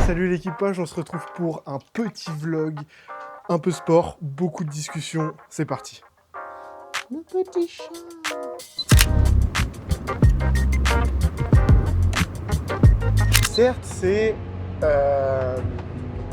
Salut l'équipage, on se retrouve pour un petit vlog, un peu sport, beaucoup de discussions, c'est parti. Le petit chat. Certes,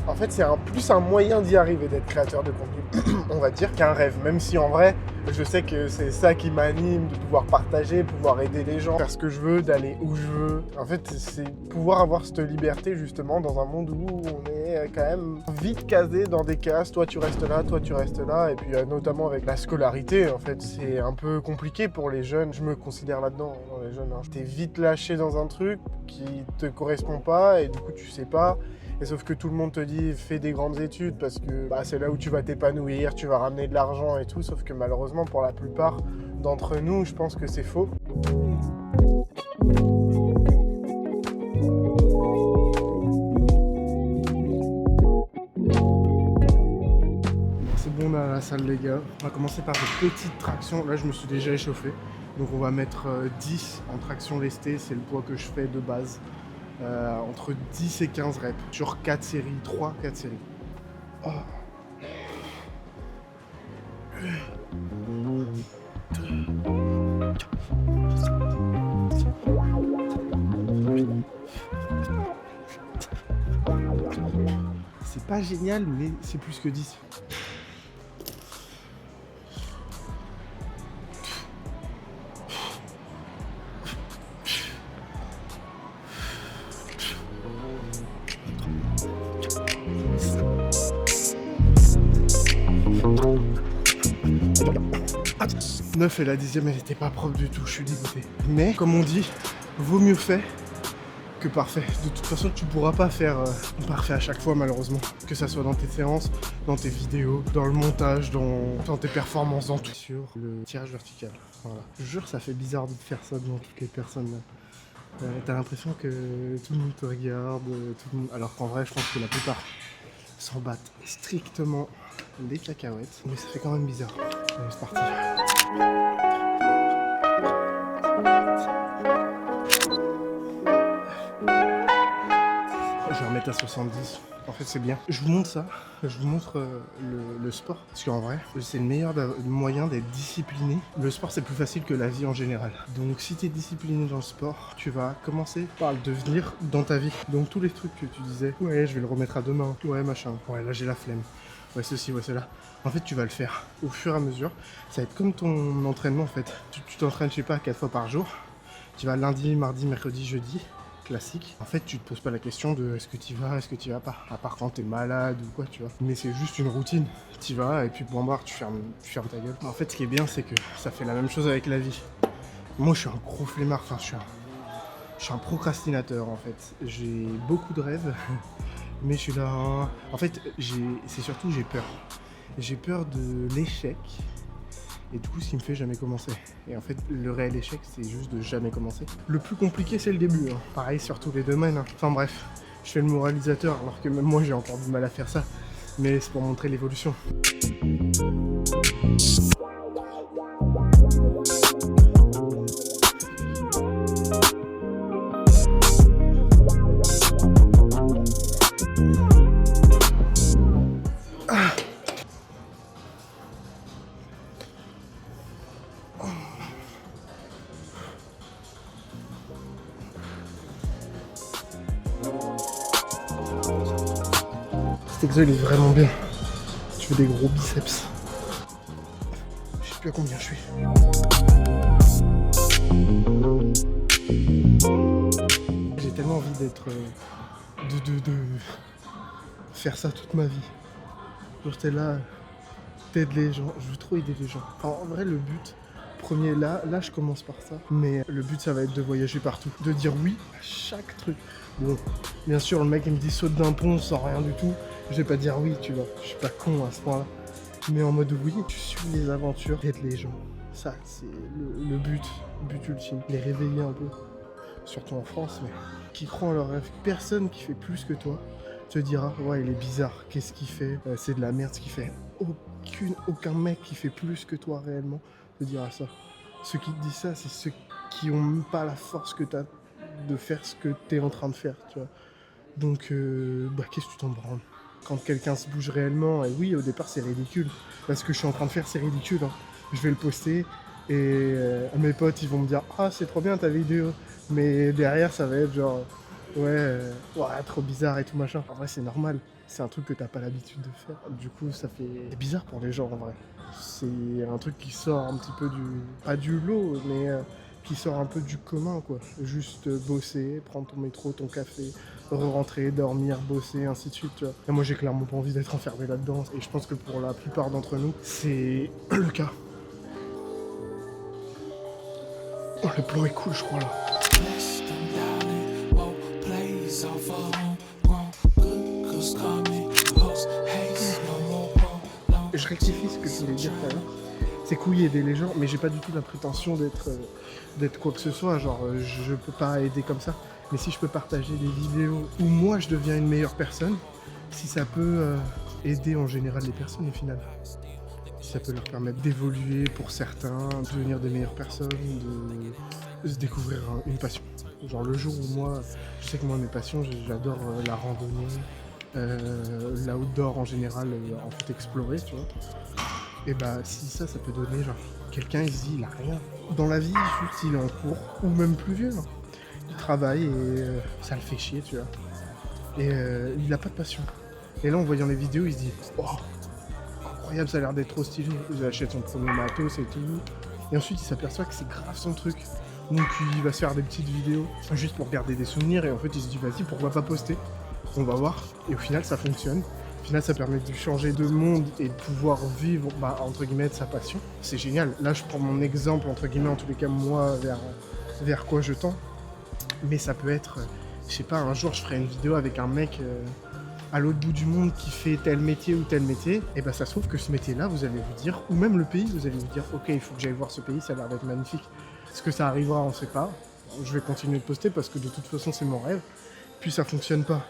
en fait, c'est plus un moyen d'y arriver d'être créateur de contenu, on va dire, qu'un rêve. Même si en vrai, je sais que c'est ça qui m'anime, de pouvoir partager, pouvoir aider les gens, faire ce que je veux, d'aller où je veux. En fait, c'est pouvoir avoir cette liberté justement dans un monde où on est quand même vite casé dans des cases. Toi, tu restes là, toi, tu restes là. Et puis notamment avec la scolarité, en fait, c'est un peu compliqué pour les jeunes. Je me considère là-dedans, dans les jeunes. T'es vite lâché dans un truc qui te correspond pas et du coup, tu sais pas. Et sauf que tout le monde te dit fais des grandes études parce que c'est là où tu vas t'épanouir, tu vas ramener de l'argent et tout, sauf que malheureusement pour la plupart d'entre nous, je pense que c'est faux. C'est bon, on est à la salle les gars. On va commencer par des petites tractions. Là je me suis déjà échauffé. Donc on va mettre 10 en traction lestée, c'est le poids que je fais de base. Entre 10 et 15 reps sur 4 séries, 3-4 séries. Oh. C'est pas génial, mais c'est plus que 10. Neuf et la 10e, elle était pas propre du tout, je suis dégoûté. Mais, comme on dit, vaut mieux fait que parfait. De toute façon, tu pourras pas faire parfait à chaque fois, malheureusement. Que ça soit dans tes séances, dans tes vidéos, dans le montage, dans tes performances, dans tout. Sur le tirage vertical. Voilà. Je jure, ça fait bizarre de faire ça devant toutes les personnes. T'as l'impression que tout le monde te regarde, tout le monde... alors qu'en vrai, je pense que la plupart s'en battent strictement les cacahuètes. Mais ça fait quand même bizarre. Allez, c'est parti. Je vais remettre à 70. En fait, c'est bien. Je vous montre ça. Je vous montre le sport. Parce qu'en vrai, c'est le meilleur moyen d'être discipliné. Le sport, c'est plus facile que la vie en général. Donc, si tu es discipliné dans le sport, tu vas commencer par le devenir dans ta vie. Donc, tous les trucs que tu disais, ouais, je vais le remettre à demain. Ouais, machin. Ouais, là, j'ai la flemme. Ouais, ceci, ouais, cela. En fait, tu vas le faire au fur et à mesure. Ça va être comme ton entraînement, en fait. Tu t'entraînes, je sais pas, 4 fois par jour. Tu vas lundi, mardi, mercredi, jeudi. Classique. En fait, tu te poses pas la question de est-ce que tu vas, est-ce que tu vas pas. À part quand t'es malade ou quoi, tu vois. Mais c'est juste une routine. Tu vas et puis bon bah, tu fermes ta gueule. En fait, ce qui est bien, c'est que ça fait la même chose avec la vie. Moi, je suis un gros flemmard. Enfin, je suis un procrastinateur, en fait. J'ai beaucoup de rêves, mais je suis là. En fait, c'est surtout j'ai peur. J'ai peur de l'échec. Et du coup, ce qui me fait jamais commencer. Et en fait, le réel échec, c'est juste de jamais commencer. Le plus compliqué, c'est le début. Hein. Pareil sur tous les domaines. Hein. Enfin bref, je fais le moralisateur, alors que même moi, j'ai encore du mal à faire ça. Mais c'est pour montrer l'évolution. Cet exo, il est vraiment bien. Tu fais des gros biceps. Je sais plus à combien je suis. J'ai tellement envie d'être... de faire ça toute ma vie. Genre t'es là, t'aides les gens. Je veux trop aider les gens. Enfin, en vrai, le but premier, là, je commence par ça. Mais le but, ça va être de voyager partout. De dire oui à chaque truc. Bon, bien sûr, le mec, il me dit saute d'un pont sans rien du tout. Je vais pas dire oui, tu vois. Je suis pas con à ce point-là. Mais en mode oui, tu suis les aventures, t'aides les gens. Ça, c'est le but ultime. Les réveiller un peu. Surtout en France, mais qui croient en leur rêve. Personne qui fait plus que toi te dira ouais, il est bizarre, qu'est-ce qu'il fait, c'est de la merde ce qu'il fait. Aucun mec qui fait plus que toi réellement te dira ça. Ceux qui te disent ça, c'est ceux qui ont même pas la force que t'as de faire ce que t'es en train de faire, tu vois. Donc, qu'est-ce que tu t'en branles? Quand quelqu'un se bouge réellement, et oui, au départ, c'est ridicule. Parce que je suis en train de faire, c'est ridicule. Hein. Je vais le poster, et mes potes, ils vont me dire « Ah, c'est trop bien ta vidéo !» Mais derrière, ça va être genre « Ouais, trop bizarre et tout machin. » En vrai, c'est normal. C'est un truc que t'as pas l'habitude de faire. Du coup, ça fait... C'est bizarre pour les gens, en vrai. C'est un truc qui sort un petit peu du... Pas du lot, mais... qui sort un peu du commun, quoi. Juste bosser, prendre ton métro, ton café, re-rentrer, dormir, bosser, ainsi de suite, tu vois. Et moi, j'ai clairement pas envie d'être enfermé là-dedans. Et je pense que pour la plupart d'entre nous, c'est le cas. Oh, le plan est cool, je crois, là. Je rectifie ce que je voulais dire tout à l'heure. C'est cool aider les gens, mais j'ai pas du tout la prétention d'être quoi que ce soit. Genre, je peux pas aider comme ça. Mais si je peux partager des vidéos où moi je deviens une meilleure personne, si ça peut aider en général les personnes au final. Si ça peut leur permettre d'évoluer pour certains, de devenir des meilleures personnes, de se découvrir une passion. Genre le jour où moi, je sais que moi mes passions, j'adore la randonnée, l'outdoor en général, en fait explorer, tu vois. Et si ça peut donner, genre, quelqu'un il se dit, il a rien. Dans la vie, juste il est en cours, ou même plus vieux, hein. Il travaille et ça le fait chier, tu vois. Et il a pas de passion. Et là, en voyant les vidéos, il se dit, oh, incroyable, ça a l'air d'être trop stylé. Il achète son premier matos et tout. Et ensuite, il s'aperçoit que c'est grave son truc. Donc, il va se faire des petites vidéos juste pour garder des souvenirs. Et en fait, il se dit, vas-y, pourquoi pas poster? On va voir. Et au final, ça fonctionne. Au final, ça permet de changer de monde et de pouvoir vivre, entre guillemets, de sa passion. C'est génial. Là, je prends mon exemple, entre guillemets, en tous les cas, moi, vers quoi je tends. Mais ça peut être, je sais pas, un jour, je ferai une vidéo avec un mec à l'autre bout du monde qui fait tel métier ou tel métier. Et ça se trouve que ce métier-là, vous allez vous dire, ou même le pays, vous allez vous dire, ok, il faut que j'aille voir ce pays, ça a l'air d'être magnifique. Est-ce que ça arrivera? On sait pas. Je vais continuer de poster parce que de toute façon, c'est mon rêve. Puis ça fonctionne pas.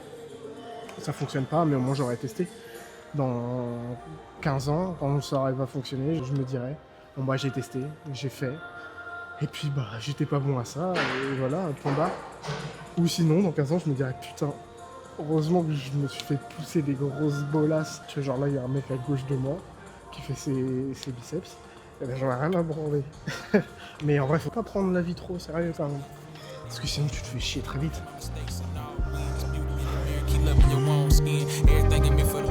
Ça fonctionne pas, mais au moins j'aurais testé. Dans 15 ans, quand ça va fonctionner, je me dirais, bon j'ai testé, j'ai fait, et puis j'étais pas bon à ça, et voilà, point barre. Ou sinon, dans 15 ans, je me dirais, putain, heureusement que je me suis fait pousser des grosses bolasses. Tu vois, genre là, il y a un mec à gauche de moi qui fait ses biceps, et j'en ai rien à branler. Mais en vrai, faut pas prendre la vie trop au sérieux quand même, parce que sinon tu te fais chier très vite. Loving your own skin, everything in me for